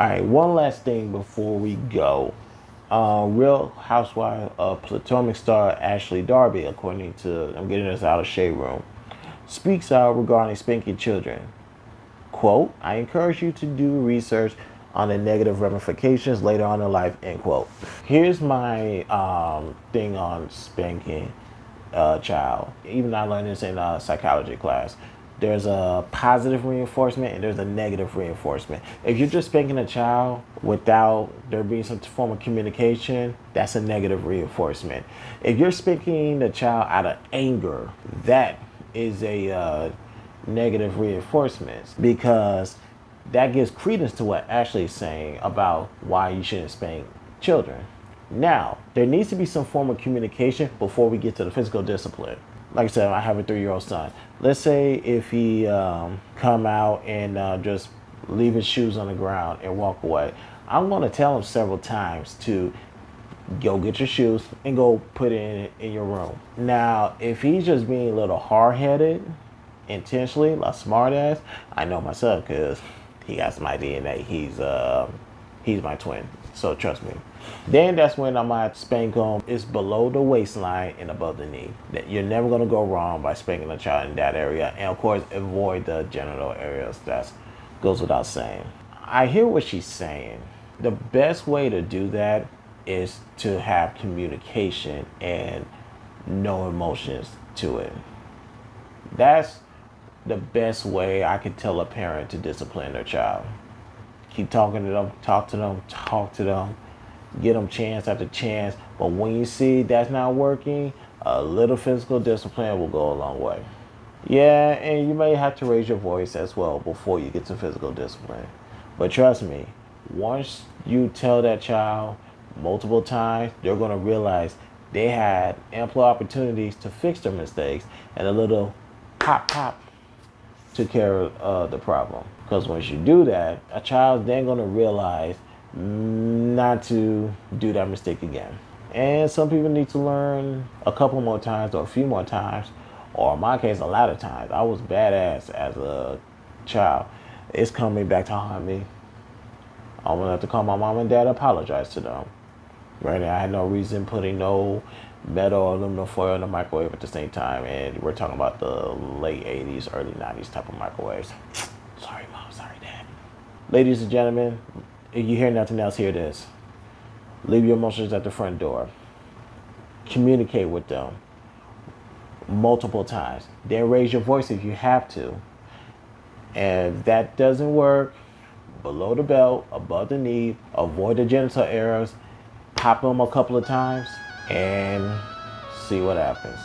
All right, one last thing before we go. Real Housewife of Potomac star Ashley Darby, according to, I'm getting this out of Shade Room, speaks out regarding spanking children. Quote, I encourage you to do research on the negative ramifications later on in life, end quote. Here's my thing on spanking a child. Even I learned this in a psychology class. There's a positive reinforcement and there's a negative reinforcement. If you're just spanking a child without there being some form of communication, that's a negative reinforcement. If you're spanking the child out of anger, that is a negative reinforcement, because that gives credence to what Ashley is saying about why you shouldn't spank children. Now, there needs to be some form of communication before we get to the physical discipline. Like I said, I have a 3-year-old son. Let's say if he come out and just leave his shoes on the ground and walk away. I'm going to tell him several times to go get your shoes and go put it in your room. Now, if he's just being a little hard-headed, intentionally, like smart ass, I know myself because he got my DNA. He's my twin, so trust me. Then that's when I might spank him. It's below the waistline and above the knee. That you're never gonna go wrong by spanking a child in that area, and of course avoid the genital areas. That goes without saying. I hear what she's saying. The best way to do that is to have communication and no emotions to it. That's the best way I could tell a parent to discipline their child. Keep talking to them, talk to them, get them chance after chance. But when you see that's not working, a little physical discipline will go a long way. Yeah, and you may have to raise your voice as well before you get to physical discipline. But trust me, once you tell that child multiple times, they're going to realize they had ample opportunities to fix their mistakes, and a little pop took care of the problem. Because once you do that, a child's then going to realize not to do that mistake again. And some people need to learn a couple more times or a few more times, or in my case, a lot of times. I was badass as a child. It's coming back to haunt me. I'm going to have to call my mom and dad and apologize to them. Right now, I had no reason putting no metal or aluminum foil in the microwave at the same time, and we're talking about the late 80s, early 90s type of microwaves. Sorry, Mom. Sorry, Dad. Ladies and gentlemen, if you hear nothing else, hear this. Leave your emotions at the front door. Communicate with them multiple times. Then raise your voice if you have to. And if that doesn't work, below the belt, above the knee, avoid the genital areas, pop them a couple of times, and see what happens.